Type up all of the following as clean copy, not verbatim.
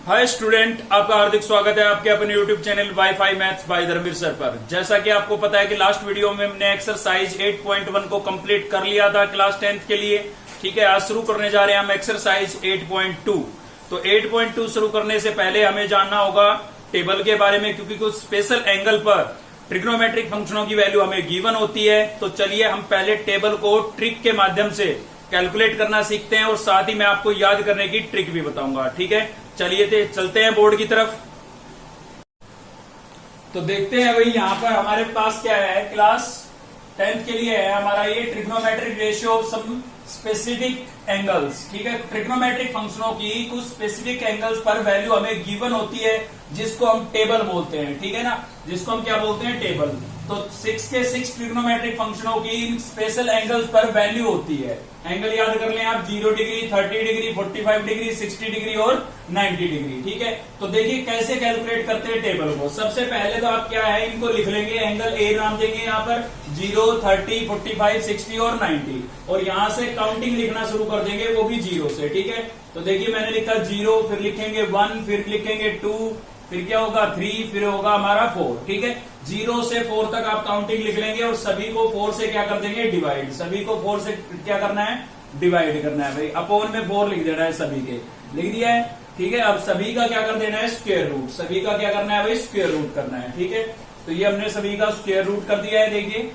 Hi student, आपका हार्दिक स्वागत है आपके अपने YouTube channel WiFi maths by Dharmveer sir पर। जैसा कि आपको पता है कि लास्ट वीडियो में हमने एक्सरसाइज 8.1 को कंप्लीट कर लिया था क्लास 10th के लिए। ठीक है, आज शुरू करने जा रहे हैं हम एक्सरसाइज 8.2। तो 8.2 शुरू करने से पहले हमें जानना होगा टेबल के बारे में, क्योंकि कुछ स्पेशल एंगल पर ट्रिग्नोमेट्रिक फंक्शनों की वैल्यू हमें गिवन होती है। तो चलिए हम पहले टेबल को ट्रिक के माध्यम से कैलकुलेट करना सीखते हैं और साथ ही मैं आपको याद करने की ट्रिक भी बताऊंगा। ठीक है, चलिए चलते हैं बोर्ड की तरफ। तो देखते हैं भाई, यहाँ पर हमारे पास क्या है, क्लास 10th के लिए है हमारा ये trigonometric ratio of some specific angles. ठीक है, ट्रिग्नोमेट्रिक फंक्शनों की कुछ स्पेसिफिक एंगल्स पर वैल्यू हमें गिवन होती है, जिसको हम टेबल बोलते हैं। ठीक है ना, जिसको हम क्या बोलते हैं, टेबल। तो 6 के 6 ट्रिग्नोमेट्रिक फंक्शनों की स्पेशल एंगल्स पर वैल्यू होती है। एंगल याद कर लें आप, 0 डिग्री, 30 डिग्री, 45 डिग्री, 60 डिग्री और 90 डिग्री। ठीक है, तो देखिए कैसे कैलकुलेट करते हैं टेबल को। सबसे पहले तो आप क्या है, इनको लिख लेंगे, एंगल ए नाम देंगे यहाँ पर, 0, 30, 45, 60 और 90, और यहाँ से काउंटिंग लिखना शुरू कर देंगे, वो भी 0 से। ठीक है, तो देखिए मैंने लिखा 0, फिर लिखेंगे 1, फिर लिखेंगे 2, फिर क्या होगा 3, फिर होगा हमारा 4। ठीक है, 0 से 4 तक आप काउंटिंग लिख लेंगे और सभी को 4 से क्या कर देंगे, डिवाइड। सभी को 4 से क्या करना है, डिवाइड करना है भाई। अपोन में 4 लिख देना है, सभी के लिख दिया है। ठीक है, अब सभी का क्या कर देना है, स्क्वायर रूट। सभी का क्या करना है भाई, स्क्वायर रूट करना है। ठीक है, तो ये हमने सभी का स्क्वायर रूट कर दिया है। देखिए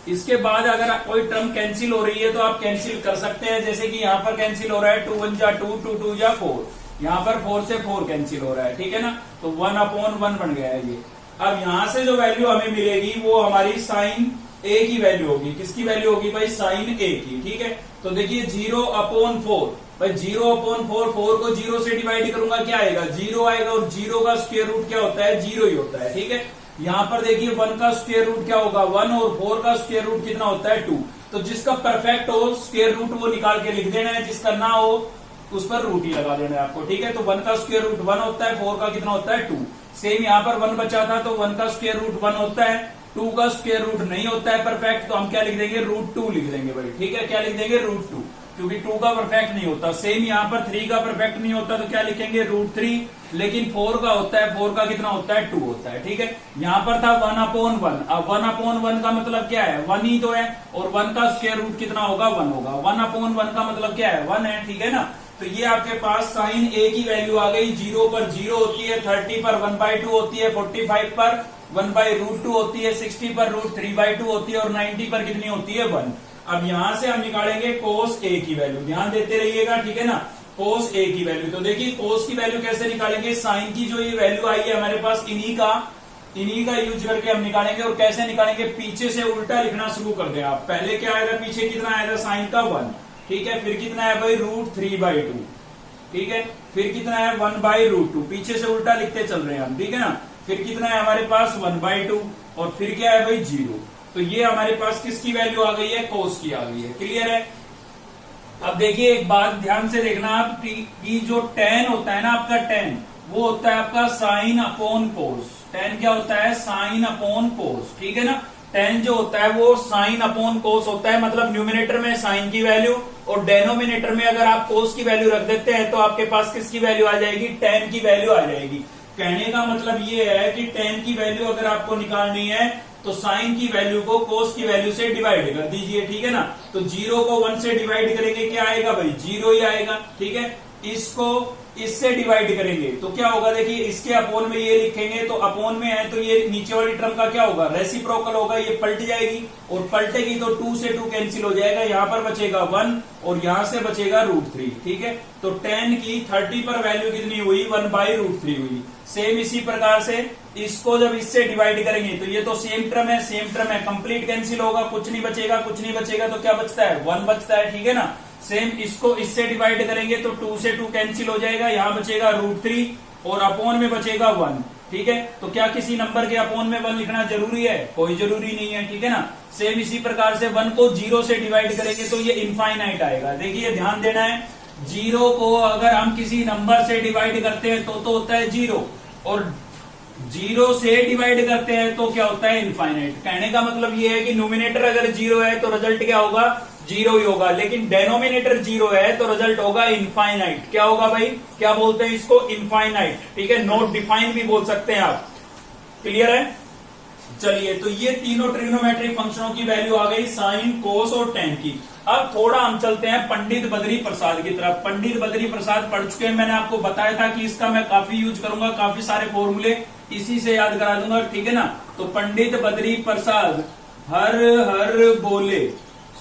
इसके बाद अगर कोई टर्म कैंसिल हो रही है तो आप कैंसिल कर सकते हैं, जैसे कि यहाँ पर कैंसिल हो रहा है, 2 1 जा 2, 2 2 जा 4, यहाँ पर 4 से 4 कैंसिल हो रहा है। ठीक है ना, तो 1/1 बन गया है ये। अब यहां से जो वैल्यू हमें मिलेगी वो हमारी साइन ए की वैल्यू होगी। किसकी वैल्यू होगी भाई, साइन ए की। ठीक है, तो देखिए 0/4 भाई, 0/4, 4 को 0 से डिवाइड करूंगा, क्या आएगा, 0 आएगा, और 0 का स्क्वायर रूट क्या होता है, 0 ही होता है। ठीक है, यहाँ पर देखिए 1 का स्क्वायर रूट क्या होगा, 1, और 4 का स्क्वायर रूट कितना होता है, 2। तो जिसका परफेक्ट हो स्क्वायर रूट वो निकाल के लिख देना है, जिसका ना हो उस पर रूट ही लगा देना है आपको। ठीक है, तो 1 का स्क्वायर रूट 1 होता है, 4 का कितना होता है, 2। सेम यहाँ पर 1 बचा था, तो 1 का स्क्वायर रूट 1 होता है, 2 का स्क्वायर रूट नहीं होता है परफेक्ट, तो हम क्या लिख देंगे, √2 लिख देंगे भाई। ठीक है, क्या लिख देंगे, √2, क्योंकि 2 का परफेक्ट नहीं होता। सेम यहाँ पर 3 का परफेक्ट नहीं होता, तो क्या लिखेंगे, √3। लेकिन 4 का होता है, 4 का कितना होता है, 2 होता है। ठीक है, यहाँ पर था 1/1। अब 1/1 का मतलब क्या है, 1 ही तो है, और 1 का स्क्वायर रूट कितना होगा, 1 होगा। 1/1 का मतलब क्या है, 1 है। ठीक है ना, तो ये आपके पास साइन ए की वैल्यू आ गई। 0 पर 0 होती है, 30 पर 1/2 होती है, 45 पर 1/√2 होती है, 60 पर √3/2 होती है, और 90 पर कितनी होती है, 1। अब यहां से हम निकालेंगे कोस ए की वैल्यू, ध्यान देते रहिएगा। ठीक है ना, कोस ए की वैल्यू, तो देखिए कोस की वैल्यू कैसे निकालेंगे, साइन की जो ये वैल्यू आई है हमारे पास, इन्हीं का यूज करके हम निकालेंगे। और कैसे निकालेंगे, पीछे से उल्टा लिखना शुरू कर दें आप। पहले क्या आएगा, पीछे कितना आएगा, साइन का 1। ठीक है, फिर कितना है भाई, √3/2। ठीक है, फिर कितना है, 1/√2। पीछे से उल्टा लिखते चल रहे हैं हम। ठीक है ना, फिर कितना है हमारे पास, 1/2, और फिर क्या है भाई, 0। तो ये हमारे पास किसकी वैल्यू आ गई है, कोस की आ गई है। क्लियर है। अब देखिए एक बात ध्यान से देखना आप, कि जो tan होता है ना आपका, tan वो होता है आपका साइन अपॉन कोस। tan क्या होता है, साइन अपॉन कोस। ठीक है ना, tan जो होता है वो साइन अपॉन कोस होता है, मतलब न्यूमिनेटर में साइन की वैल्यू और डेनोमिनेटर में अगर आप कोस की वैल्यू रख देते हैं तो आपके पास किसकी वैल्यू आ जाएगी, tan की वैल्यू आ जाएगी। कहने का मतलब ये है कि tan की वैल्यू अगर आपको निकालनी है तो साइन की वैल्यू को कोस की वैल्यू से डिवाइड कर दीजिए। ठीक है ना, तो 0 को 1 से डिवाइड करेंगे, क्या आएगा भाई, 0 ही आएगा। ठीक है, इसको इससे डिवाइड करेंगे तो क्या होगा, देखिए इसके अपोन में ये लिखेंगे, तो अपोन में है तो ये नीचे वाली टर्म का क्या होगा, रेसिप्रोकल होगा, ये पलट जाएगी, और पलटेगी तो 2 से 2 कैंसिल हो जाएगा, यहाँ पर बचेगा 1 और यहाँ से बचेगा √3। ठीक है, तो tan की 30 पर वैल्यू कितनी हुई, 1/√3 हुई। सेम इसी प्रकार से इसको जब इससे डिवाइड करेंगे तो ये तो सेम टर्म है, कंप्लीट कैंसिल होगा, कुछ नहीं बचेगा, तो क्या बचता है, 1 बचता है। ठीक है ना, सेम इसको इससे डिवाइड करेंगे तो 2 से 2 कैंसिल हो जाएगा, यहाँ बचेगा √3 और अपोन में बचेगा 1। ठीक है, तो क्या किसी नंबर के अपोन में 1 लिखना जरूरी है, कोई जरूरी नहीं है। ठीक है ना, सेम इसी प्रकार से 1 को 0 से डिवाइड करेंगे तो ये इनफाइनाइट आएगा। देखिए ध्यान देना है, 0 को अगर हम किसी नंबर से डिवाइड करते हैं तो होता है 0, और 0 से डिवाइड करते हैं तो क्या होता है, इनफाइनाइट। कहने का मतलब ये है कि न्यूमिनेटर अगर 0 है तो रिजल्ट क्या होगा, जीरो ही होगा, लेकिन डेनोमिनेटर जीरो है तो रिजल्ट होगा इनफाइनाइट। क्या होगा भाई, क्या बोलते हैं इसको, इनफाइनाइट। ठीक है, नॉट डिफाइन भी बोल सकते हैं आप। क्लियर है। चलिए, तो ये तीनों ट्रिग्नोमेट्रिक फंक्शनों की वैल्यू आ गई, साइन, कोस और टेन की। अब थोड़ा हम चलते हैं पंडित बद्री प्रसाद की तरफ। पंडित बद्री प्रसाद पढ़ चुके हैं, मैंने आपको बताया था कि इसका मैं काफी यूज करूंगा, काफी सारे फॉर्मूले इसी से याद करा दूंगा। ठीक है ना। तो पंडित बद्री प्रसाद हर हर बोले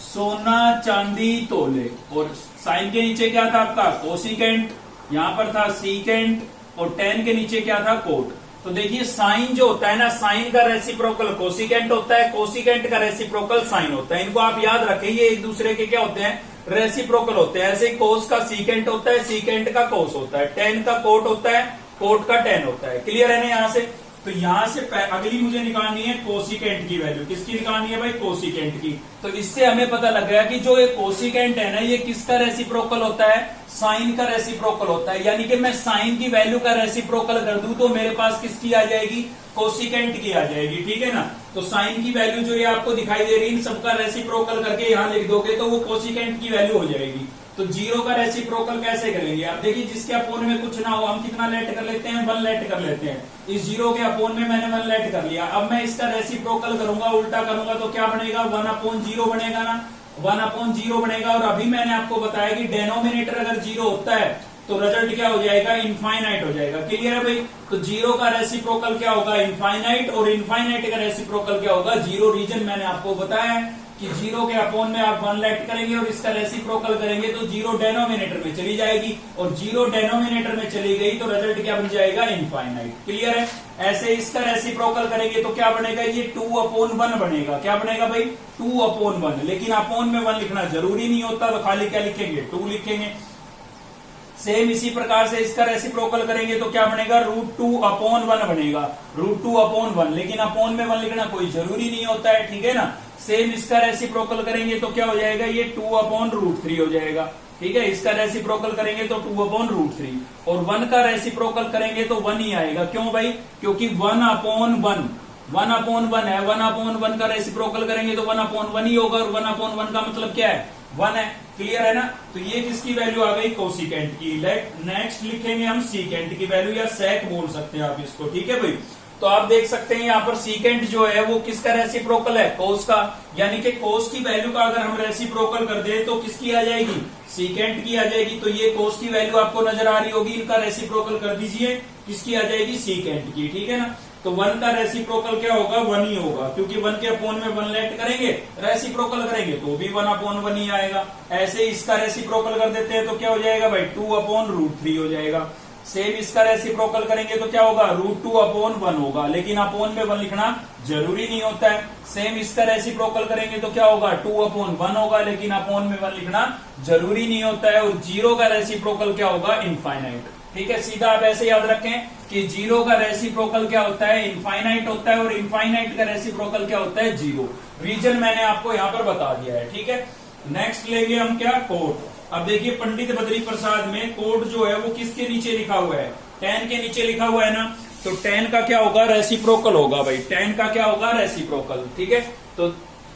सोना चांदी तोले, और साइन के नीचे क्या था आपका, कोसिकेंट, यहां पर था सीकेंट, और टेन के नीचे क्या था, कोट। तो देखिए साइन जो होता है ना, साइन का रेसिप्रोकल कोसिकेंट होता है, कोसिकेंट का रेसिप्रोकल साइन होता है। इनको आप याद रखें, ये एक दूसरे के क्या होते हैं, रेसिप्रोकल होते हैं। ऐसे कोस का सीकेंट होता है, सीकेंट का कोस होता है, टेन का कोट होता है, कोट का टेन होता है। क्लियर है ना यहां से। तो यहां से अगली मुझे निकालनी है कोसिकेंट की वैल्यू। किसकी निकालनी है भाई, कोसिकेंट की। तो इससे हमें पता लग गया कि जो ये कोसिकेंट है ना, ये किसका रेसिप्रोकल होता है, साइन का रेसिप्रोकल होता है। यानी कि मैं साइन की वैल्यू का रेसिप्रोकल कर दूं तो मेरे पास किसकी आ जाएगी, कोसिकेंट की आ जाएगी। ठीक है ना। तो साइन की वैल्यू जो ये आपको दिखाई दे रही है, इन सबका रेसिप्रोकल करके यहां लिख दोगे तो वो कोसिकेंट की वैल्यू हो जाएगी। तो जीरो का रेसिप्रोकल कैसे करेंगे, आप देखिए, जिसके अपोन में कुछ ना हो, हम कितना लेट कर लेते हैं, 1 लेट कर लेते हैं। इस जीरो के अपोन में मैंने 1 लेट कर लिया। अब मैं इसका रेसिप्रोकल करूंगा, उल्टा करूंगा, तो क्या बनेगा, 1/0 बनेगा ना, 1/0 बनेगा। और अभी मैंने आपको बताया कि डेनोमिनेटर अगर जीरो होता है तो रिजल्ट क्या हो जाएगा, इनफाइनाइट हो जाएगा। क्लियर है भाई। तो जीरो का रेसिप्रोकल क्या होगा, इनफाइनाइट, और इनफाइनाइट का रेसिप्रोकल क्या होगा, जीरो। रीजन मैंने आपको बताया है कि जीरो के अपोन में आप 1 लेट करेंगे और इसका रेसिप्रोकल करेंगे तो जीरो डेनोमिनेटर में चली जाएगी, और जीरो डेनोमिनेटर में चली गई तो रिजल्ट क्या बन जाएगा, इनफाइनाइट। क्लियर है। ऐसे इसका रेसिप्रोकल करेंगे तो क्या बनेगा, ये 2/1 बनेगा। क्या बनेगा भाई, 2/1। लेकिन अपोन में 1 लिखना जरूरी नहीं होता, तो खाली क्या लिखेंगे, 2 लिखेंगे। सेम इसी प्रकार से इसका रेसिप्रोकल करेंगे तो क्या बनेगा, √2/1 बनेगा, √2/1। लेकिन अपोन में 1 लिखना कोई जरूरी नहीं होता है। ठीक है ना। सेम इसका रेसिप्रोकल करेंगे तो क्या हो जाएगा, ये 2/√3 हो जाएगा। ठीक है। इसका रेसिप्रोकल करेंगे तो 2/√3, और 1 का रेसिप्रोकल करेंगे तो 1 ही आएगा। क्यों भाई, क्योंकि 1/1 1/1 है, 1/1 का रेसिप्रोकल करेंगे तो 1/1 ही होगा, और 1/1 का मतलब क्या है, 1 है। क्लियर है ना। तो ये किसकी वैल्यू आ गई, कोसिकेंट की। नेक्स्ट लिखेंगे हम सीकेंट की वैल्यू, या सेक बोल सकते हैं आप इसको। ठीक है भाई। तो आप देख सकते हैं यहाँ पर सीकेंट जो है वो किसका रेसिप्रोकल है, कोस का। यानी कि कोस की वैल्यू का अगर हम रेसिप्रोकल कर दे तो किसकी आ जाएगी, सीकेंट की आ जाएगी। तो ये कोस की वैल्यू आपको नजर आ रही होगी, इनका रेसिप्रोकल कर दीजिए, किसकी आ जाएगी, सीकेंट की। ठीक है ना। तो 1 का रेसिप्रोकल क्या होगा, 1 ही होगा, क्योंकि 1 के अपोन में 1 लेट करेंगे, रेसिप्रोकल करेंगे तो भी 1/1 ही आएगा। ऐसे इसका रेसिप्रोकल कर देते हैं तो क्या हो जाएगा भाई, 2/√3 हो जाएगा। सेम इसका रेसिप्रोकल करेंगे तो क्या होगा, √2/1 होगा, लेकिन अपोन में 1 लिखना जरूरी नहीं होता है। सेम इसका रेसिप्रोकल करेंगे तो क्या होगा, 2/1 होगा, लेकिन अपोन में 1 लिखना जरूरी नहीं होता है। और जीरो का रेसिप्रोकल क्या होगा, इनफाइनाइट। ठीक है। सीधा आप ऐसे याद रखें कि जीरो का रेसिप्रोकल क्या होता है, इनफाइनाइट होता है, और इनफाइनाइट का रेसिप्रोकल क्या होता है, जीरो। रीजन मैंने आपको यहाँ पर बता दिया है। ठीक है। नेक्स्ट लेंगे हम क्या, कोट। अब देखिए पंडित बद्री प्रसाद में कोट जो है वो किसके नीचे लिखा हुआ है, 10 के नीचे लिखा हुआ है ना। तो 10 का क्या होगा, रेसिप्रोकल होगा भाई, 10 का क्या होगा, रेसिप्रोकल। ठीक है। तो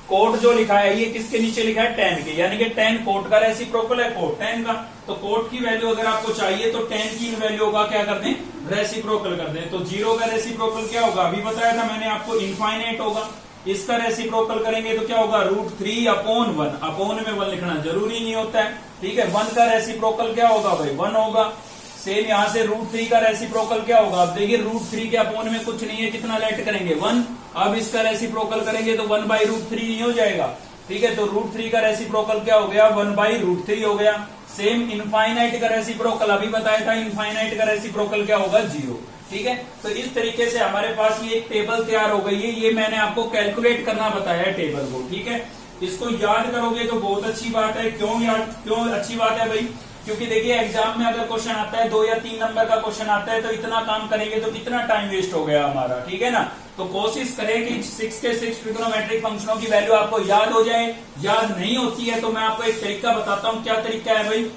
कोट जो लिखा है ये किसके नीचे लिखा है, 10 के, यानी कि 10 कोट का रेसिप्रोकल है, कोट 10 का। तो कोट की वैल्यू अगर आपको चाहिए तो 10 की वैल्यू का क्या कर दें, रेसिप्रोकल कर दें। तो जीरो का रेसिप्रोकल क्या होगा, अभी बताया था मैंने आपको, इनफाइनाइट होगा। इसका रेसिप्रोकल करेंगे तो क्या होगा, √3/1। अपोन में 1 लिखना जरूरी नहीं होता है। ठीक है। 1 का रेसिप्रोकल क्या होगा भाई, 1 होगा। सेम यहां से √3 का रेसिप्रोकल क्या होगा, अब देखिए √3 के अपोन में कुछ नहीं है, कितना लेट करेंगे, 1। अब इसका रेसिप्रोकल करेंगे तो 1/√3 नहीं हो जाएगा। ठीक है। तो √3 का रेसिप्रोकल क्या हो गया, 1/√3 हो गया। सेम इनफाइनाइट का रेसिप्रोकल अभी बताया था, इनफाइनाइट का रेसिप्रोकल क्या होगा, 0। ठीक है। तो इस तरीके से हमारे पास ये एक टेबल तैयार हो गई है। ये मैंने आपको कैलकुलेट करना बताया है टेबल को। ठीक है। इसको याद करोगे तो बहुत अच्छी बात है। क्यों अच्छी बात है भाई, क्योंकि देखिए एग्जाम में अगर क्वेश्चन आता है 2 या 3 नंबर का क्वेश्चन आता है तो इतना काम करेंगे तो कितना टाइम वेस्ट हो गया हमारा। ठीक है ना। तो कोशिश करें कि 6 के 6 ट्रिग्नोमेट्रिक फंक्शनों की वैल्यू आपको याद हो जाए। याद नहीं होती है तो मैं आपको एक तरीका बताता हूं। क्या तरीका है भाई,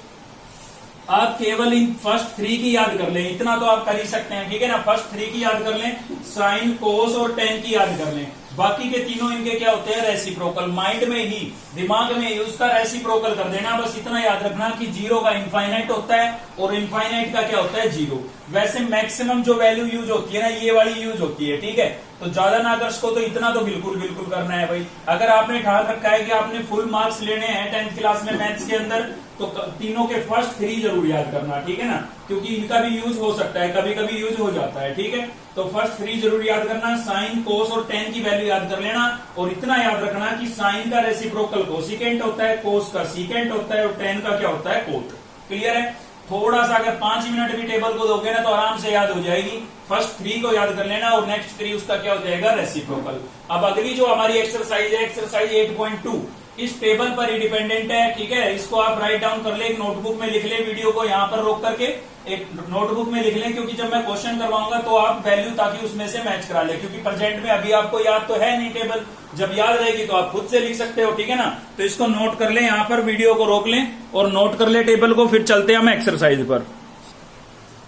आप केवल इन फर्स्ट 3 की याद कर लें, इतना तो आप कर ही सकते हैं। ठीक है ना। फर्स्ट 3 की याद कर लें, साइन, कोस और टेन की याद कर लें। बाकी के तीनों इनके क्या होते हैं, रेसिप्रोकल। माइंड में ही, दिमाग में ही उसका रेसिप्रोकल कर देना। बस इतना याद रखना कि जीरो का इनफाइनाइट होता है और इनफाइनाइट का क्या होता है, जीरो। वैसे मैक्सिमम जो वैल्यू यूज होती है ना, ये वाली यूज होती है, ठीक है। तो ज्यादा ना कर सको तो इतना तो बिल्कुल बिल्कुल करना है भाई। अगर आपने ठान रखा है कि आपने फुल मार्क्स लेने हैं 10th क्लास में मैथ्स के अंदर, तो तीनों के फर्स्ट 3 जरूर याद करना, ठीक है ना, क्योंकि इनका भी यूज हो सकता है, कभी कभी यूज हो जाता है, ठीक है। तो फर्स्ट 3 जरूर याद करना, साइन, कोस और टेन की वैल्यू याद कर लेना। और इतना याद रखना कि साइन का रेसिप्रोकल कोसिकेंट होता है, कोस का सीकेंट होता है और टेन का क्या होता है, कोट। क्लियर है। थोड़ा सा अगर 5 मिनट भी टेबल को दोगे ना तो आराम से याद हो जाएगी। फर्स्ट 3 को याद कर लेना और नेक्स्ट 3 उसका क्या हो जाएगा, रेसिप्रोकल। अब अगली जो हमारी एक्सरसाइज है, एक्सरसाइज 8.2, इस टेबल पर ही डिपेंडेंट है, ठीक है। इसको आप राइट डाउन कर ले, एक नोटबुक में लिख ले, वीडियो को यहाँ पर रोक करके एक नोटबुक में लिख लें, क्योंकि जब मैं क्वेश्चन करवाऊंगा तो आप वैल्यू ताकि उसमें से मैच करा ले, क्योंकि प्रेजेंट में अभी आपको याद तो है नहीं टेबल, जब याद रहेगी तो आप खुद से लिख सकते हो, ठीक है ना। तो इसको नोट कर ले, यहाँ पर वीडियो को रोक लें और नोट कर ले टेबल को, फिर चलते हैं हम एक्सरसाइज पर।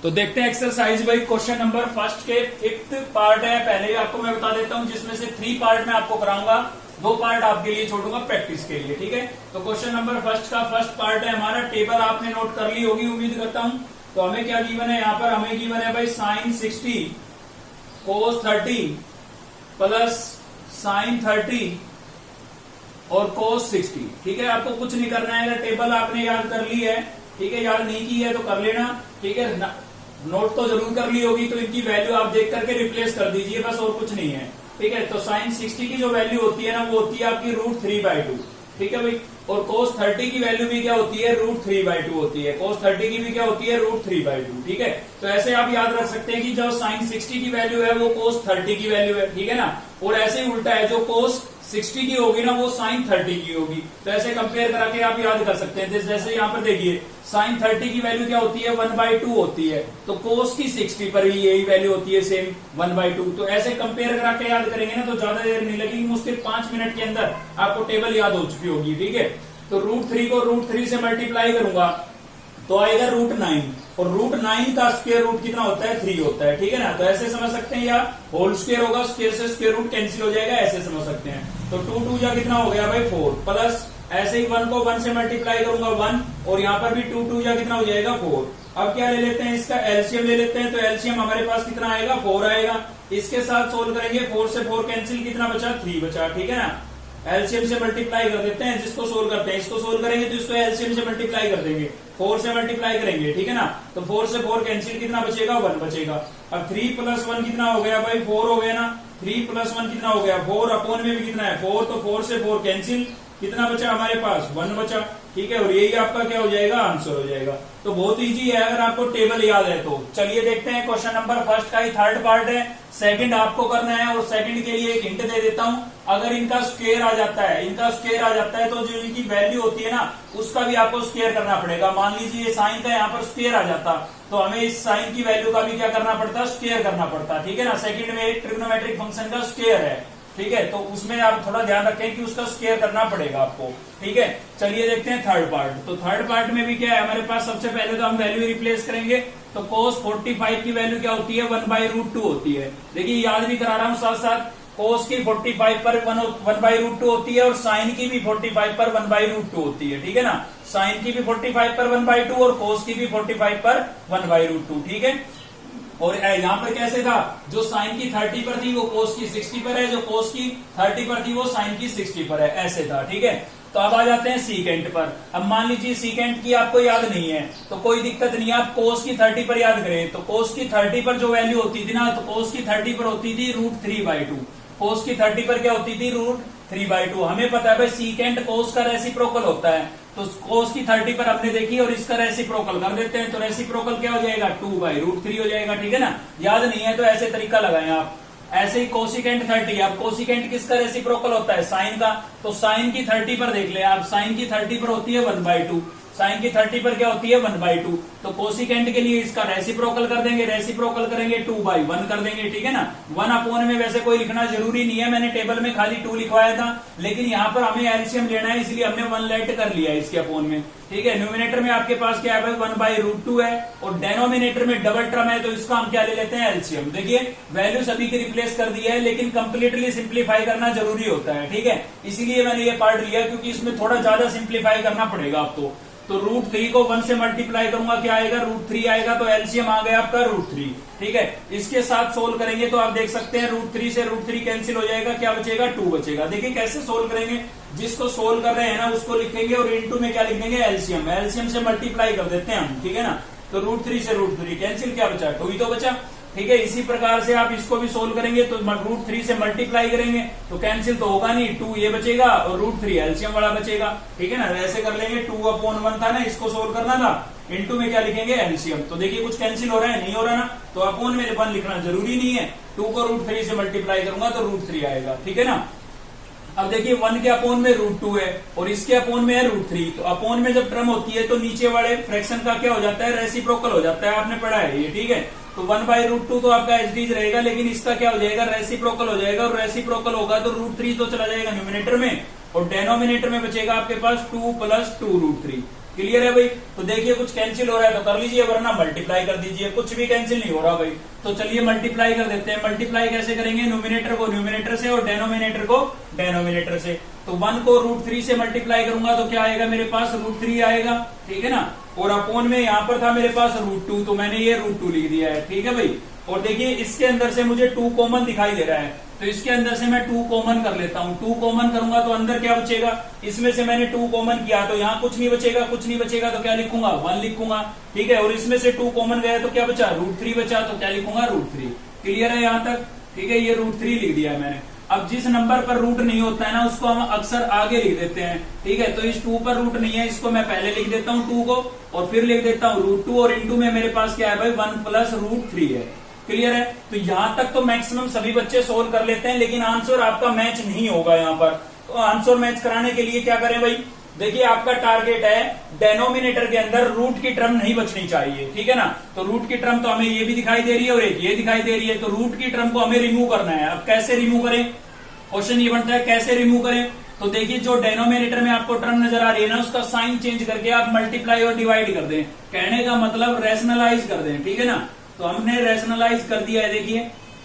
तो देखते हैं एक्सरसाइज भाई। क्वेश्चन नंबर फर्स्ट के 5th पार्ट है, पहले ही आपको मैं बता देता हूं, जिसमें से 3 पार्ट में आपको कराऊंगा, 2 पार्ट आपके लिए छोड़ूंगा प्रैक्टिस के लिए, ठीक है। तो क्वेश्चन नंबर फर्स्ट का फर्स्ट पार्ट है हमारा, टेबल आपने नोट कर ली होगी उम्मीद करता हूं। तो हमें क्या गिवन है यहाँ पर, हमें गिवन है भाई साइन 60 कोस 30 प्लस साइन 30 और कोस 60, ठीक है। आपको कुछ नहीं करना है, अगर टेबल आपने याद कर ली है, ठीक है, याद नहीं की है तो कर लेना, ठीक है। नोट तो जरूर कर ली होगी, तो इनकी वैल्यू आप देख करके रिप्लेस कर दीजिए, बस और कुछ नहीं है, ठीक है। तो साइन 60 की जो वैल्यू होती है ना, वो होती है आपकी √3/2, ठीक है भाई। और कोस 30 की वैल्यू भी क्या होती है, √3/2 होती है। कोस 30 की भी क्या होती है, √3/2, ठीक है। तो ऐसे आप याद रख सकते हैं कि जो साइन 60 की वैल्यू है वो कोस 30 की वैल्यू है, ठीक है ना। और ऐसे ही उल्टा है, जो कोस 60 की होगी ना वो साइन 30 की होगी। तो ऐसे कंपेयर करा के आप याद कर सकते हैं। जैसे यहाँ पर देखिए, साइन 30 की वैल्यू क्या होती है, 1/2 होती है, तो कोस की 60 पर भी यही वैल्यू होती है, सेम 1/2। तो ऐसे कंपेयर करा के याद करेंगे ना तो ज्यादा देर नहीं लगेगी, मुश्किल 5 मिनट के अंदर आपको टेबल याद हो चुकी होगी, ठीक है। तो √3 को √3 से मल्टीप्लाई करूंगा तो आएगा √9, और √9 का स्क्वायर रूट कितना होता है, 3 होता है, ठीक है ना। तो ऐसे समझ सकते हैं, या होल स्क्वायर होगा, स्क्वायर से स्क्वायर रूट कैंसिल हो जाएगा, ऐसे समझ सकते हैं। तो 2 2 जा कितना हो गया भाई 4, प्लस ऐसे ही 1 को 1 से मल्टीप्लाई करूंगा 1, और यहाँ पर भी 2 2 जा कितना हो जाएगा 4। अब क्या ले लेते हैं, इसका एलसीएम ले लेते हैं। तो एलसीएम हमारे पास कितना आएगा, 4 आएगा। इसके साथ सोल्व करेंगे, 4 से 4 कैंसिल, कितना बचा, 3 बचा, ठीक है ना। एलसीएम से मल्टीप्लाई कर देते हैं, जिसको सोल्व करते हैं, इसको सोल्व करेंगे तो इसको एलसीएम से मल्टीप्लाई कर देंगे, 4 से मल्टीप्लाई करेंगे, ठीक है ना। तो 4 से 4 कैंसिल, कितना बचेगा, 1 बचेगा। अब 3 + 1 कितना हो गया भाई, 4 हो गया ना। 3 + 1 कितना हो गया, 4, अपॉन में भी कितना है 4, तो 4 से 4 कैंसिल, कितना बचा हमारे पास, 1 बचा, ठीक है। और यही आपका क्या हो जाएगा, आंसर हो जाएगा। तो बहुत इजी है अगर आपको टेबल याद है तो। चलिए देखते हैं, क्वेश्चन नंबर फर्स्ट का ही 3rd पार्ट है, सेकंड आपको करना है। और सेकंड के लिए एक हिंट दे देता हूं, अगर इनका स्क्वायर आ जाता है, इनका स्क्वायर आ जाता है तो जो इनकी वैल्यू होती है ना उसका भी आपको स्क्वायर करना पड़ेगा। मान लीजिए साइन का यहाँ पर स्क्वायर आ जाता तो हमें इस साइन की वैल्यू का भी क्या करना पड़ता, स्क्वायर करना पड़ता, ठीक है ना। सेकंड में एक ट्रिग्नोमेट्रिक फंक्शन का स्क्वायर है, ठीक है। तो उसमें आप थोड़ा ध्यान रखें कि उसका स्क्वायर करना पड़ेगा आपको, ठीक है। चलिए देखते हैं 3rd पार्ट। तो 3rd पार्ट में भी क्या है हमारे पास, सबसे पहले तो हम वैल्यू रिप्लेस करेंगे। तो कोस 45 की वैल्यू क्या होती है, 1/√2 होती है। देखिए याद भी करा रहा हूं साथ साथ, कोस की 45 पर 1/√2 होती है, और साइन की भी 45 पर 1/√2 होती है, ठीक है ना। साइन की भी 45 पर 1/2 और कोस की भी 45 पर 1/√2, ठीक है। और यहाँ पर कैसे था, जो साइन की 30 पर थी वो कोस की 60 पर है, जो कोस की 30 पर थी वो साइन की 60 पर है, ऐसे था, ठीक है। तो अब आ जाते हैं सीकेंट पर। अब मान लीजिए सीकेंट की आपको याद नहीं है तो कोई दिक्कत नहीं है, आप कोस की 30 पर याद करें। तो कोस की 30 पर जो वैल्यू होती थी ना, तो कोस की 30 पर होती थी √3/2। कोस की 30 पर क्या होती थी, √3/2। हमें पता है भाई सीकेंट कोस का रेसिप्रोकल होता है, तो कोस की 30 पर हमने देखी और इसका रेसिप्रोकल कर देते हैं। तो रेसिप्रोकल क्या हो जाएगा, 2/√3 हो जाएगा, ठीक है ना। याद नहीं है तो ऐसे तरीका लगाएं आप। ऐसे ही कोसिकेंट 30, अब कोसिकेंट किसका रेसिप्रोकल होता है, साइन का। तो साइन की 30 पर देख ले आप, साइन की 30 पर होती है 1/2। साइन की 30 पर क्या होती है 1/2। तो कोसिकेंट के लिए इसका रेसिप्रोकल कर देंगे, रेसिप्रोकल करेंगे 2/1 कर देंगे, ठीक है ना। 1 में वैसे कोई लिखना जरूरी नहीं है, मैंने टेबल में खाली 2 लिखवाया था, लेकिन यहाँ पर हमें एलसीएम लेना है इसलिए हमने 1 लेट कर लिया इसके अपोन में, ठीक है। न्यूमिनेटर में आपके पास क्या है भाई 1/√2 है, और डेनोमिनेटर में डबल टर्म है, तो इसका हम क्या ले लेते हैं एलसीएम। देखिए वैल्यू सभी की रिप्लेस कर दी है, लेकिन कंप्लीटली सिंप्लीफाई करना जरूरी होता है, ठीक है। इसीलिए मैंने ये पार्ट लिया क्योंकि इसमें थोड़ा ज्यादा सिंप्लीफाई करना पड़ेगा आपको। तो √3 को 1 से मल्टीप्लाई करूंगा, क्या आएगा √3 आएगा, तो एलसीएम आ गया आपका √3, ठीक है। इसके साथ सोल्व करेंगे तो आप देख सकते हैं √3 से √3 कैंसिल हो जाएगा, क्या बचेगा 2 बचेगा। देखिए कैसे सोल्व करेंगे, जिसको सोल्व कर रहे हैं ना उसको लिखेंगे और इनटू में क्या लिखेंगे एलसीएम, एलसीएम से मल्टीप्लाई कर देते हैं हम, ठीक है ना। तो √3 से √3 कैंसिल, क्या बचा 2 ही तो बचा, ठीक है। इसी प्रकार से आप इसको भी सोल्व करेंगे तो √3 से मल्टीप्लाई करेंगे तो कैंसिल तो होगा नहीं, 2 ये बचेगा और √3 एलसीएम वाला बचेगा, ठीक है ना। ऐसे कर लेंगे, 2/1 था ना, इसको सोल्व करना था, इनटू में क्या लिखेंगे एलसीएम। तो देखिए कुछ कैंसिल हो रहा है, नहीं हो रहा ना, तो अपोन में 1 लिखना जरूरी नहीं है, 2 को √3 से मल्टीप्लाई करूंगा तो √3 आएगा, ठीक है ना। अब देखिए 1 के अपोन में √2 है और इसके अपोन में है √3, तो अपोन में जब टर्म होती है तो नीचे वाले फ्रैक्शन का क्या हो जाता है रेसिप्रोकल हो जाता है, आपने पढ़ा है ये, ठीक है। तो 1/√2 तो आपका एचडीज रहेगा, लेकिन इसका क्या हो जाएगा रेसिप्रोकल हो जाएगा, और रेसिप्रोकल होगा तो √3 तो चला जाएगा न्यूमिनेटर में, और डेनोमिनेटर में बचेगा आपके पास 2 + 2√3। क्लियर है भाई। तो देखिए कुछ कैंसिल हो रहा है तो कर लीजिए, वरना मल्टीप्लाई कर दीजिए, कुछ भी कैंसिल नहीं हो रहा भाई। तो चलिए मल्टीप्लाई कर देते हैं। मल्टीप्लाई कैसे करेंगे, न्यूमिनेटर को न्यूमिनेटर से और डेनोमिनेटर को डेनोमिनेटर से। तो 1 को √3 से मल्टीप्लाई करूंगा तो क्या आएगा मेरे पास √3 आएगा, ठीक है ना। और अपोन में यहां पर था मेरे पास √2, तो मैंने ये √2 लिख दिया है, ठीक है भाई। और देखिए इसके अंदर से मुझे 2 कॉमन दिखाई दे रहा है, तो इसके अंदर से मैं 2 कॉमन कर लेता हूं। 2 कॉमन करूंगा तो अंदर क्या बचेगा, इसमें से मैंने 2 कॉमन किया तो यहाँ कुछ नहीं बचेगा, कुछ नहीं बचेगा तो क्या लिखूंगा 1 लिखूंगा, ठीक है। और इसमें से 2 कॉमन गया तो क्या बचा √3 बचा, तो क्या लिखूंगा √3। क्लियर है यहाँ तक, ठीक है। ये √3 लिख दिया मैंने। अब जिस नंबर पर रूट नहीं होता है ना उसको हम अक्सर आगे लिख देते हैं, ठीक है। तो इस 2 पर रूट नहीं है, इसको मैं पहले लिख देता हूँ 2 को, और फिर लिख देता हूँ √2, और इनटू में मेरे पास क्या है भाई 1 + √3 है। क्लियर है। तो यहां तक तो मैक्सिमम सभी बच्चे सोल्व कर लेते हैं, लेकिन आंसर आपका मैच नहीं होगा यहाँ पर। तो आंसर मैच कराने के लिए क्या करें भाई, देखिए आपका टारगेट है डेनोमिनेटर के अंदर रूट की टर्म नहीं बचनी चाहिए, ठीक है ना। तो रूट की टर्म तो हमें ये भी दिखाई दे रही है और एक ये दिखाई दे रही है, तो रूट की टर्म को हमें रिमूव करना है। अब कैसे रिमूव करें, क्वेश्चन ये बनता है कैसे रिमूव करें। तो देखिए जो डेनोमिनेटर में आपको टर्म नजर आ रही है ना उसका साइन चेंज करके आप मल्टीप्लाई और डिवाइड कर दें, कहने का मतलब रैशनलाइज कर दें, ठीक है ना। तो हमने रैशनलाइज कर दिया है, देखिए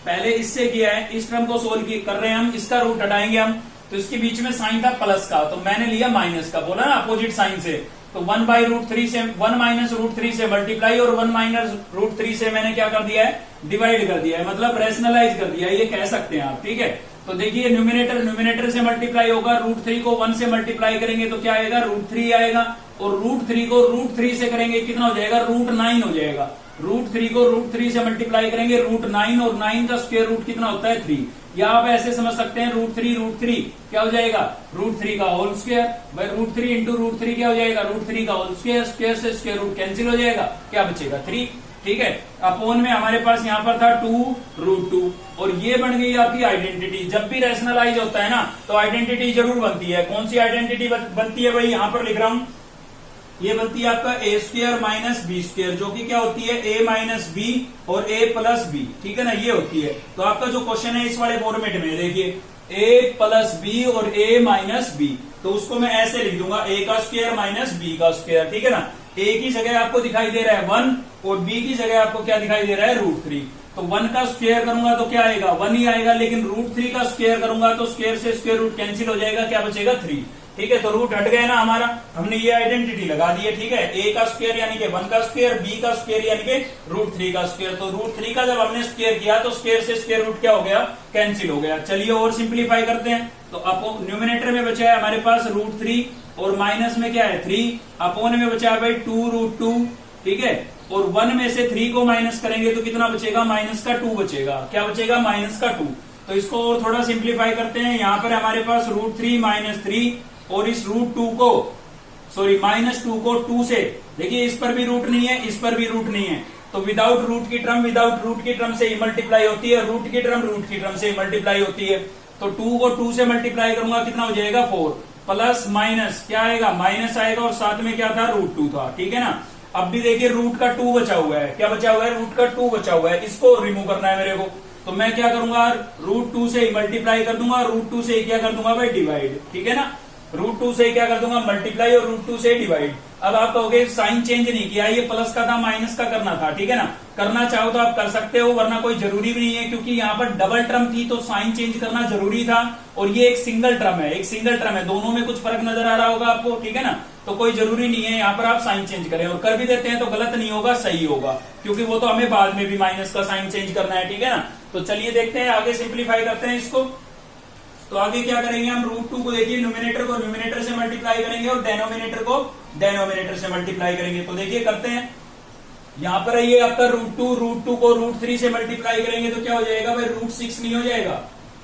पहले इससे किया है, इस टर्म को सोल्व कर रहे हैं हम, इसका रूट हटाएंगे हम, तो इसके बीच में साइन था प्लस का, तो मैंने लिया माइनस का, बोला ना अपोजिट साइन से। तो 1/√3 से 1 - √3 से मल्टीप्लाई और 1 - √3 से मैंने क्या कर दिया है डिवाइड कर दिया है, मतलब रैशनलाइज कर दिया है, ये कह सकते हैं आप, ठीक है। तो देखिए न्यूमिनेटर से मल्टीप्लाई होगा, √3 को 1 से मल्टीप्लाई करेंगे तो क्या आएगा √3 आएगा, और √3 को √3 से करेंगे कितना हो जाएगा √9 हो जाएगा। √3 को √3 से मल्टीप्लाई करेंगे √9, और 9 का स्क्वायर रूट कितना होता है 3। या आप ऐसे समझ सकते हैं √3 क्या हो जाएगा √3 का होल स्क्वायर, भाई √3 × √3 क्या हो जाएगा √3 का होल स्क्वायर, स्क्वायर से स्क्वायर रूट कैंसिल हो जाएगा, क्या बचेगा 3, ठीक है। अपोन में हमारे पास यहाँ पर था 2√2, और ये बन गई आपकी आइडेंटिटी। जब भी रैशनलाइज होता है ना तो आइडेंटिटी जरूर बनती है। कौन सी आइडेंटिटी बनती है भाई, यहाँ पर लिख रहा हूं, ये बनती है आपका a² - b², जो कि क्या होती है a - b और a + b, ठीक है ना, ये होती है। तो आपका जो क्वेश्चन है इस वाले फॉर्मेट में देखिए a + b और a - b, तो उसको मैं ऐसे लिख दूंगा a² - b², ठीक है ना। a की जगह आपको दिखाई दे रहा है 1 और b की जगह आपको क्या दिखाई दे रहा है √3। तो 1 का स्क्वायर करूंगा तो क्या आएगा 1 ही आएगा, लेकिन √3 का स्क्वायर करूंगा तो स्क्वायर से स्क्वायर रूट कैंसिल हो जाएगा, क्या बचेगा 3, ठीक है। तो रूट हट गया ना हमारा, हमने ये आइडेंटिटी लगा दी है, ठीक है। a का स्क्वायर यानी कि 1 का स्क्वायर, b का स्क्वायर यानी कि √3 का स्क्वायर। तो √3 का जब हमने स्क्वायर किया तो स्क्वायर से स्क्वायर रूट क्या हो गया कैंसिल हो गया। चलिए और सिंप्लीफाई करते हैं। तो न्यूमिनेटर में बचा है हमारे पास √3 और माइनस में क्या है 3, अपोन में बचा है भाई 2√2, ठीक है। और 1 में से 3 को माइनस करेंगे तो कितना बचेगा -2 बचेगा, क्या बचेगा -2। तो इसको और थोड़ा सिंप्लीफाई करते हैं। यहाँ पर हमारे पास √3 - 3 और इस √2 को -2 को 2 से, देखिए इस पर भी रूट नहीं है, इस पर भी रूट नहीं है, तो विदाउट रूट की टर्म से ही मल्टीप्लाई होती है, रूट की टर्म से ही मल्टीप्लाई होती है। तो 2 को 2 से मल्टीप्लाई करूंगा कितना हो जाएगा 4, प्लस माइनस क्या आएगा, माइनस आएगा, और साथ में क्या था, √2 था, ठीक है ना। अब भी देखिए रूट का 2 बचा हुआ है, क्या बचा हुआ है, रूट का 2 बचा हुआ है, इसको रिमूव करना है मेरे को। तो मैं क्या करूंगा, √2 से मल्टीप्लाई कर दूंगा, √2 से क्या कर दूंगा भाई, डिवाइड, ठीक है ना। √2 से क्या कर दूंगा, मल्टीप्लाई, और √2 से डिवाइड। अब आप कहोगे साइन चेंज नहीं किया, ये प्लस का था माइनस का करना था, ठीक है ना। करना चाहो तो आप कर सकते हो, वरना कोई जरूरी भी नहीं है, क्योंकि यहाँ पर डबल टर्म थी तो साइन चेंज करना जरूरी था, और ये एक सिंगल टर्म है, एक सिंगल टर्म है, दोनों में कुछ फर्क नजर आ रहा होगा आपको, ठीक है ना। तो कोई जरूरी नहीं है यहाँ पर आप साइन चेंज करें, और कर भी देते हैं तो गलत नहीं होगा, सही होगा, क्योंकि वो तो हमें बाद में भी माइनस का साइन चेंज करना है, ठीक है ना। तो चलिए देखते हैं, आगे सिंप्लीफाई करते हैं इसको। तो आगे क्या करेंगे हम, √2 को देखिए न्यूमिनेटर को न्यूमिनेटर से मल्टीप्लाई करेंगे, और डेनोमिनेटर को डेनोमिनेटर से मल्टीप्लाई करेंगे। तो देखिए करते हैं, यहाँ पर ये आपका √2 को √3 से मल्टीप्लाई करेंगे तो क्या हो जाएगा भाई, √6 नहीं हो जाएगा,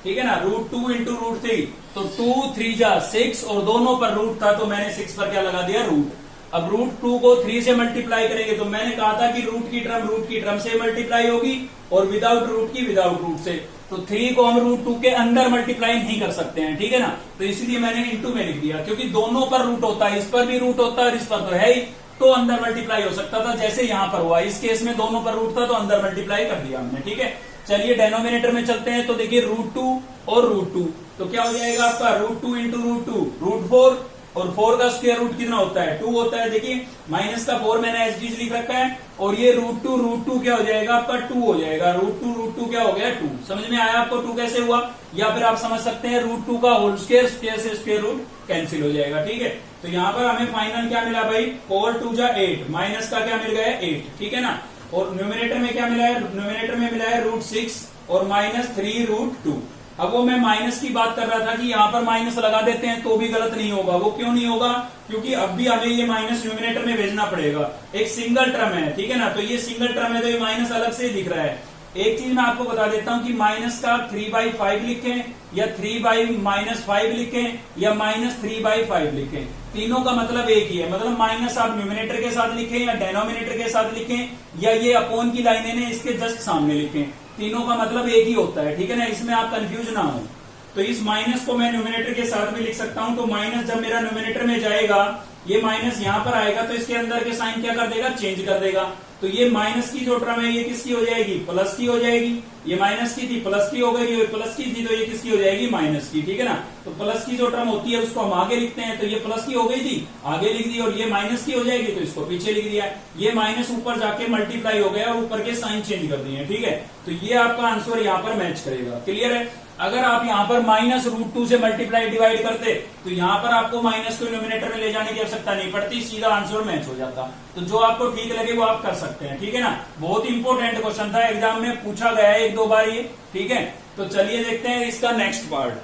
ठीक है ना। √2 इंटू √3, तो 2 3 जा 6, और दोनों पर रूट था तो मैंने 6 पर क्या लगा दिया, रूट। अब √2 को 3 से मल्टीप्लाई करेंगे, तो मैंने कहा था कि रूट की टर्म से मल्टीप्लाई होगी, और विदाउट रूट की विदाउट रूट से। तो 3 को हम √2 के अंदर मल्टीप्लाई नहीं कर सकते हैं, ठीक है ना। तो इसलिए मैंने इंटू में लिख दिया, क्योंकि दोनों पर रूट होता है, इस पर भी रूट होता है और इस पर तो है ही, तो अंदर मल्टीप्लाई हो सकता था, जैसे यहाँ पर हुआ। इस केस में दोनों पर रूट था तो अंदर मल्टीप्लाई कर दिया हमने, ठीक है। चलिए डेनोमिनेटर में चलते हैं, तो देखिए √2 और √2, तो क्या हो जाएगा आपका, √2 इंटू √2 √4, और 4 का स्क्वायर रूट कितना होता है, 2 होता है। देखिए माइनस का 4 मैंने एसडीज लिख रखा है, और ये √2 क्या हो जाएगा आपका, 2 हो जाएगा। √2 क्या हो गया, 2। समझ में आया आपको 2 कैसे हुआ, या फिर आप समझ सकते हैं √2 का होल स्क्वायर, स्क्वायर से स्क्वायर रूट कैंसिल हो जाएगा, ठीक है। तो यहाँ पर हमें फाइनल क्या मिला भाई, 4 2 जा 8, माइनस का क्या मिल गया, 8, ठीक है ना। और न्यूमिनेटर में क्या मिला है, न्यूमिनेटर में मिला है √6 और -3 √2। अब वो मैं माइनस की बात कर रहा था कि यहाँ पर माइनस लगा देते हैं तो भी गलत नहीं होगा। वो क्यों नहीं होगा, क्योंकि अब भी हमें ये माइनस न्यूमिनेटर में भेजना पड़ेगा, एक सिंगल टर्म है, ठीक है ना। तो ये सिंगल टर्म है तो ये माइनस अलग से दिख रहा है। एक चीज मैं आपको बता देता हूं कि माइनस का 3/5 लिखें, या 3/-5 लिखें, या -3/5 लिखें, तीनों का मतलब एक ही है। मतलब माइनस आप न्यूमिनेटर के साथ लिखें या डेनोमिनेटर के साथ लिखें, या ये अपॉन की लाइनें ने इसके जस्ट सामने लिखें, तीनों का मतलब एक ही होता है, ठीक है ना। इसमें आप कंफ्यूज ना हो। तो इस माइनस को मैं न्यूमिनेटर के साथ भी लिख सकता हूं। तो माइनस जब मेरा न्यूमिनेटर में जाएगा, ये माइनस यहां पर आएगा, तो इसके अंदर के साइन क्या कर देगा, चेंज कर देगा। तो ये माइनस की जो टर्म है ये किसकी हो जाएगी, प्लस की हो जाएगी। ये माइनस की थी, प्लस की हो गई, ये प्लस की थी तो ये किसकी हो जाएगी, माइनस की, ठीक है ना। तो प्लस की जो टर्म होती है उसको हम आगे लिखते हैं, तो ये प्लस की हो गई थी, आगे लिख दी, और ये माइनस की हो जाएगी तो इसको पीछे लिख दिया। ये माइनस ऊपर जाके मल्टीप्लाई हो गया और ऊपर के साइन चेंज कर दिए, ठीक है। तो ये आपका आंसर यहाँ पर मैच करेगा, क्लियर है। अगर आप यहाँ पर -√2 से मल्टीप्लाई डिवाइड करते तो यहाँ पर आपको माइनस को न्यूमिनेटर में ले जाने की आवश्यकता नहीं पड़ती, सीधा आंसर मैच हो जाता। तो जो आपको ठीक लगे वो आप कर सकते हैं, ठीक है ना। बहुत इंपॉर्टेंट क्वेश्चन था, एग्जाम में पूछा गया है 1-2 बार ये, ठीक है। तो चलिए देखते हैं इसका नेक्स्ट पार्ट।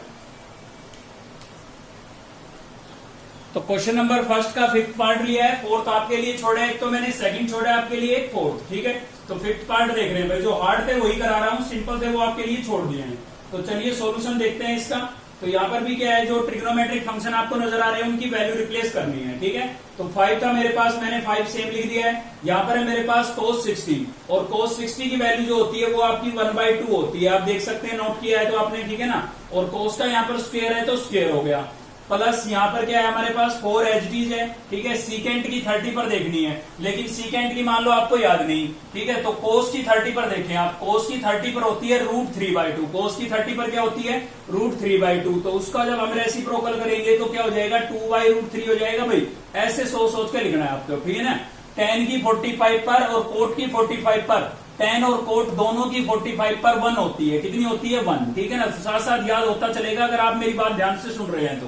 तो क्वेश्चन नंबर फर्स्ट का 5th पार्ट लिया है, 4th आपके लिए छोड़ा है, एक तो मैंने 2nd छोड़ा है आपके लिए, एक 4th, ठीक है। तो 5th पार्ट देख रहे हैं भाई, जो हार्ड थे वही करा रहा हूं, सिंपल थे वो आपके लिए छोड़ दिए हैं। तो चलिए सॉल्यूशन देखते हैं इसका। तो यहाँ पर भी क्या है, जो ट्रिग्नोमेट्रिक फंक्शन आपको नजर आ रहे हैं उनकी वैल्यू रिप्लेस करनी है, ठीक है। तो 5 था मेरे पास, मैंने 5 सेम लिख दिया है। यहाँ पर है मेरे पास cos 60, और cos 60 की वैल्यू जो होती है वो आपकी 1/2 होती है, आप देख सकते हैं, नोट किया है तो आपने, ठीक है ना। और cos का यहाँ पर स्क्वायर है तो स्क्वायर हो गया, प्लस यहाँ पर क्या है हमारे पास 4 एचडीज है, ठीक है। सीकेंट की 30 पर देखनी है, लेकिन सीकेंट की मान लो आपको याद नहीं, ठीक है। तो कोस की 30 पर देखें आप, कोस की 30 पर होती है √3/2, कोस की 30 पर क्या होती है, √3/2। तो उसका जब हम रेसिप्रोकल करेंगे तो क्या हो जाएगा, 2/√3 हो जाएगा भाई। ऐसे सोच के लिखना है आपको, ठीक है ना। tan की 45 पर और कोट की 45 पर, tan और कोट दोनों की 45 पर 1 होती है, कितनी होती है, 1, ठीक है ना। साथ साथ याद होता चलेगा अगर आप मेरी बात ध्यान से सुन रहे हैं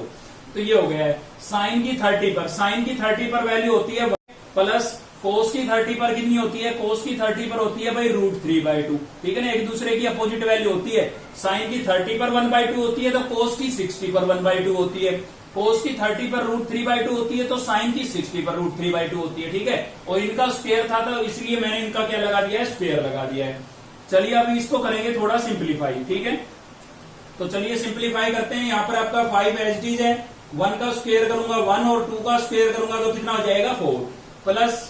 तो ये हो गया है। साइन की 30 पर, साइन की 30 पर वैल्यू होती है 1, प्लस कोस की 30 पर कितनी होती है, कोस की 30 पर होती है भाई √3/2, ठीक है ना। एक दूसरे की अपोजिट वैल्यू होती है। साइन की 30 पर 1/2 होती है तो कोस की 60 पर 1/2 होती है। कोस की 30 पर √3/2 होती है तो साइन की 60 पर √3/2 होती है, ठीक है। और इनका स्क्वायर था तो इसलिए मैंने इनका क्या लगा दिया है, स्क्वायर लगा दिया है। चलिए अभी इसको करेंगे थोड़ा सिंप्लीफाई, ठीक है। तो चलिए सिंप्लीफाई करते हैं। यहाँ पर आपका 5 एचडीज है, 1 का स्क्वायर करूंगा 1 और 2 का स्क्वायर करूंगा तो कितना हो जाएगा 4, प्लस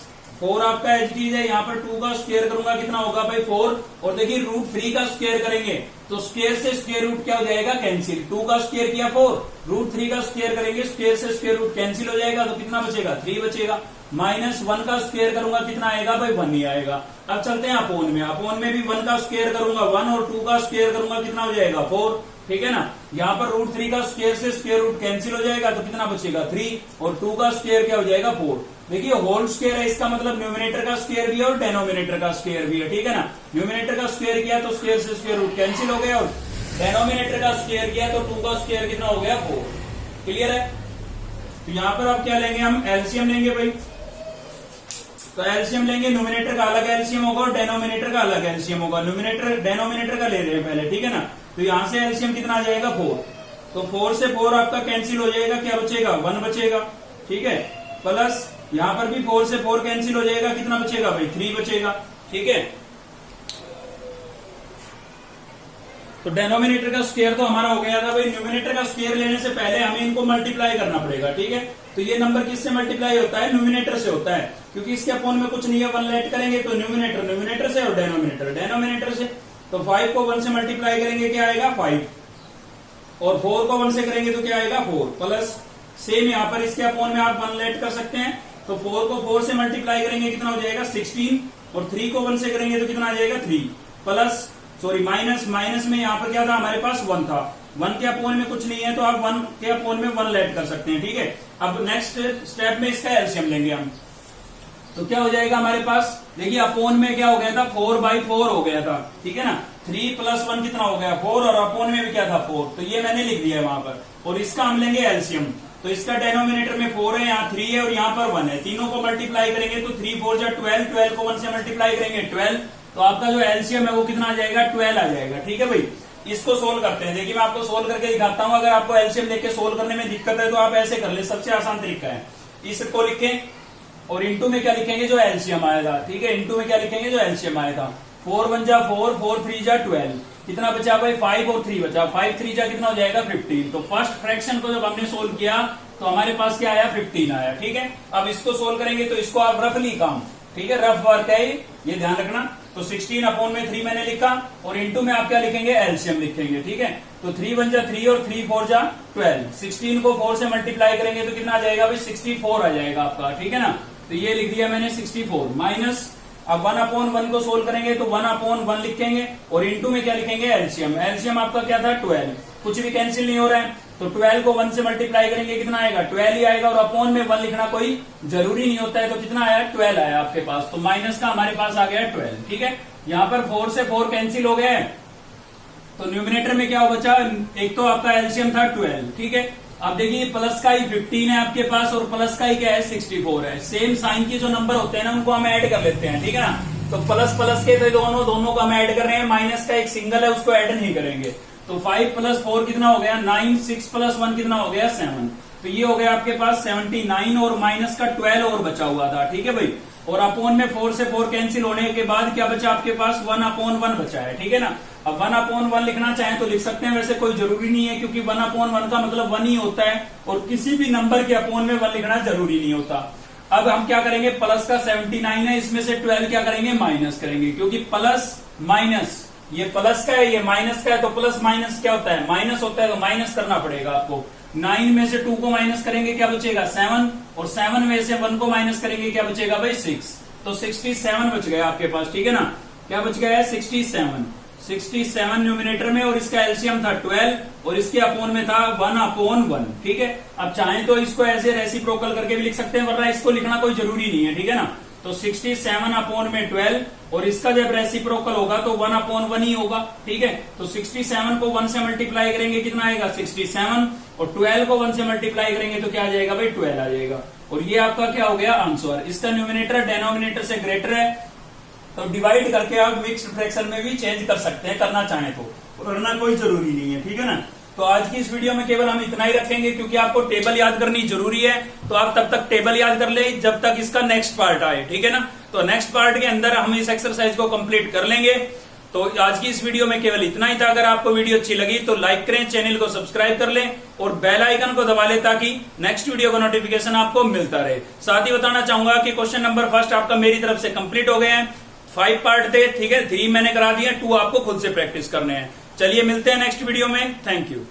4 आपका एच डी है, यहाँ पर 2 का स्क्वायर करूंगा कितना होगा भाई 4, और देखिए √3 का स्क्वायर करेंगे तो स्क्वायर से स्क्वायर रूट क्या हो जाएगा कैंसिल, 2 का स्क्वायर किया 4, √3 का स्क्वायर करेंगे स्क्वायर से स्क्वायर रूट कैंसिल हो जाएगा, तो कितना बचेगा 3 बचेगा। -1 का स्क्वायर करूंगा कितना आएगा भाई 1 ही आएगा। अब चलते हैं अपोन में, अपोन में भी 1 का स्क्वायर करूंगा 1 और 2 का स्क्वायर करूंगा कितना हो जाएगा 4, ठीक है ना। यहाँ पर √3 का स्क्वायर से स्क्वायर रूट कैंसिल हो जाएगा, तो कितना बचेगा 3, और 2 का स्क्वायर क्या हो जाएगा 4। देखिए होल स्क्वायर है, इसका मतलब न्यूमिनेटर का स्क्वायर भी है और डेनोमिनेटर का स्क्वायर भी है, ठीक है ना। न्यूमिनेटर का स्क्वायर किया तो स्क्वायर से स्क्वायर रूट कैंसिल हो गया, और डेनोमिनेटर का स्क्वायर किया तो 2 का स्क्वायर कितना हो गया 4। क्लियर है। तो यहाँ पर आप क्या लेंगे, हम एलसीएम लेंगे भाई। तो एलसीएम लेंगे, न्यूमिनेटर का अलग एलसीएम होगा और डेनोमिनेटर का अलग एलसीएम होगा। न्यूमिनेटर डेनोमिनेटर का ले रहे हैं पहले, ठीक है ना। तो यहां से एलसीएम कितना आ जाएगा 4, तो 4 से 4 आपका कैंसिल हो जाएगा, क्या बचेगा 1 बचेगा, ठीक है। प्लस यहां पर भी 4 से 4 कैंसिल हो जाएगा, कितना बचेगा भाई 3 बचेगा, ठीक है। तो डेनोमिनेटर का स्क्वायर तो हमारा हो गया था भाई। न्यूमिनेटर का स्क्वायर लेने से पहले हमें इनको मल्टीप्लाई करना पड़ेगा, ठीक है। तो ये नंबर किससे मल्टीप्लाई होता है, न्यूमिनेटर से होता है, क्योंकि इसके अपोन में कुछ नहीं है, 1 ऐड करेंगे तो न्यूमिनेटर न्यूमिनेटर से और डेनोमिनेटर डेनोमिनेटर से। तो 5 को 1 से मल्टीप्लाई करेंगे क्या आएगा 5, और 4 को 1 से करेंगे तो क्या आएगा 4, प्लस सेम यहाँ पर इसके अपोन में आप 1 ऐड कर सकते हैं। तो 4 को 4 से मल्टीप्लाई करेंगे कितना हो जाएगा 16, और 3 को 1 से करेंगे तो कितना आ जाएगा 3, प्लस सॉरी माइनस में यहाँ पर क्या था हमारे पास 1 था, 1 के अपोन में कुछ नहीं है तो आप 1 के अपोन में 1 ऐड कर सकते हैं, ठीक है। अब नेक्स्ट स्टेप में इसका एलसीएम लेंगे हम, तो क्या हो जाएगा हमारे पास, देखिए अपोन में क्या हो गया था 4/4 हो गया था, ठीक है ना। 3 + 1 कितना हो गया 4, और अपोन में भी क्या था 4, तो ये मैंने लिख दिया है वहां पर। और इसका हम लेंगे एलसीएम, तो इसका डेनोमिनेटर में 4 है, यहाँ 3 है और यहाँ पर 1 है, तीनों को मल्टीप्लाई करेंगे तो 3 4 जा 12, 12 को 1 से मल्टीप्लाई करेंगे 12, तो आपका जो एलसीएम है वो कितना आ जाएगा 12 आ जाएगा, ठीक है भाई। इसको सोल्व करते हैं, देखिए मैं आपको सोल्व करके दिखाता हूं। अगर आपको एलसीएम लेके सोल्व करने में दिक्कत है तो आप ऐसे कर ले, सबसे आसान तरीका है, इसको लिखें और इनटू में क्या लिखेंगे जो एलसीएम आएगा, ठीक है। इनटू में क्या लिखेंगे जो एलसीएम आएगा, 4 1 जा 4, 4 3 जा 12, कितना बचा भाई 5 और 3 बचा, 5 3 जा कितना हो जाएगा 15। तो फर्स्ट फ्रैक्शन को जब हमने सोल्व किया तो हमारे पास क्या आया 15 आया, ठीक है। अब इसको सोल्व करेंगे तो इसको आप रफली काम, ठीक है, रफ वर्क है ये ध्यान रखना। तो 16 अपोन में 3 मैंने लिखा, और इनटू में आप क्या लिखेंगे एलसीएम लिखेंगे, ठीक है। तो 3 1 जा 3 और 3 4 जा 12, 16 को 4 से मल्टीप्लाई करेंगे तो कितना आ जाएगा भाई 64 आ जाएगा आपका, ठीक है ना। तो ये लिख दिया मैंने 64 माइनस, अब 1/1 को सोल्व करेंगे तो 1/1 लिखेंगे, और इनटू में क्या लिखेंगे एलसीएम। एलसीएम आपका क्या था 12, कुछ भी कैंसिल नहीं हो रहा है, तो 12 को 1 से मल्टीप्लाई करेंगे कितना आएगा 12 ही आएगा, और अपोन में 1 लिखना कोई जरूरी नहीं होता है, तो कितना आया 12 आया आपके पास। तो माइनस का हमारे पास आ गया 12, ठीक है। यहाँ पर 4 से 4 कैंसिल हो गए, तो न्यूमिनेटर में क्या बचा, एक तो आपका एलसीएम था 12, ठीक है। अब देखिए प्लस का ही 15 है आपके पास, और प्लस का ही क्या है 64 है। सेम साइन के जो नंबर होते हैं ना उनको हम ऐड कर लेते हैं, ठीक है ना। तो प्लस प्लस के तो दोनों को हम ऐड कर रहे हैं, माइनस का एक सिंगल है उसको ऐड नहीं करेंगे। तो 5 + 4 कितना हो गया 9, 6 + 1 कितना हो गया 7, तो ये हो गया आपके पास 79, और माइनस का 12 और बचा हुआ था, ठीक है भाई। और अपोन में 4 से 4 कैंसिल होने के बाद क्या बचा आपके पास 1/1 बचा है, ठीक है ना। अब 1/1 लिखना चाहें तो लिख सकते हैं, वैसे कोई जरूरी नहीं है, क्योंकि 1/1 का मतलब 1 ही होता है, और किसी भी नंबर के अपोन में 1 लिखना जरूरी नहीं होता। अब हम क्या करेंगे, प्लस का 79 है, इसमें से 12 क्या करेंगे माइनस करेंगे, क्योंकि प्लस माइनस, ये प्लस का है ये माइनस का है, तो प्लस माइनस क्या होता है माइनस होता है, तो माइनस करना पड़ेगा आपको। 9 में से 2 को माइनस करेंगे क्या बचेगा 7, और 7 में से 1 को माइनस करेंगे क्या बचेगा भाई 6, तो 67 बच गया आपके पास, ठीक है ना। क्या बच गया है 67 न्यूमिनेटर में, और इसका एलसीएम था 12, और इसके अपोन में था 1/1, ठीक है। अब चाहें तो इसको ऐसे रेसिप्रोकल करके भी लिख सकते हैं, वरना इसको लिखना कोई जरूरी नहीं है, ठीक है ना। तो 67/12, और इसका जब रेसिप्रोकल होगा तो 1/1 ही होगा, ठीक है। तो 67 को 1 से मल्टीप्लाई करेंगे कितना आएगा 67, और 12 को 1 से मल्टीप्लाई करेंगे तो क्या आ जाएगा भाई 12 आ जाएगा, और ये आपका क्या हो गया आंसर। इसका न्यूमिनेटर डेनोमिनेटर से ग्रेटर है, तो डिवाइड करके आप मिक्स्ड फ्रैक्शन में भी चेंज कर सकते हैं, करना चाहें तो, करना कोई जरूरी नहीं है, ठीक है ना। तो आज की इस वीडियो में केवल हम इतना ही रखेंगे, क्योंकि आपको टेबल याद करनी जरूरी है, तो आप तब तक टेबल याद कर ले जब तक इसका नेक्स्ट पार्ट आए, ठीक है ना। तो नेक्स्ट पार्ट के अंदर हम इस एक्सरसाइज को कंप्लीट कर लेंगे, तो आज की इस वीडियो में केवल इतना ही था। अगर आपको वीडियो अच्छी लगी तो लाइक करें, चैनल को सब्सक्राइब कर लें और बेल आइकन को दबा लें ताकि नेक्स्ट वीडियो का नोटिफिकेशन आपको मिलता रहे। साथ ही बताना चाहूंगा कि क्वेश्चन नंबर फर्स्ट आपका मेरी तरफ से कंप्लीट हो गए हैं। 5 पार्ट थे, ठीक है, 3 मैंने करा दिए, 2 आपको खुद से प्रैक्टिस करने हैं। चलिए मिलते हैं नेक्स्ट वीडियो में। Thank you.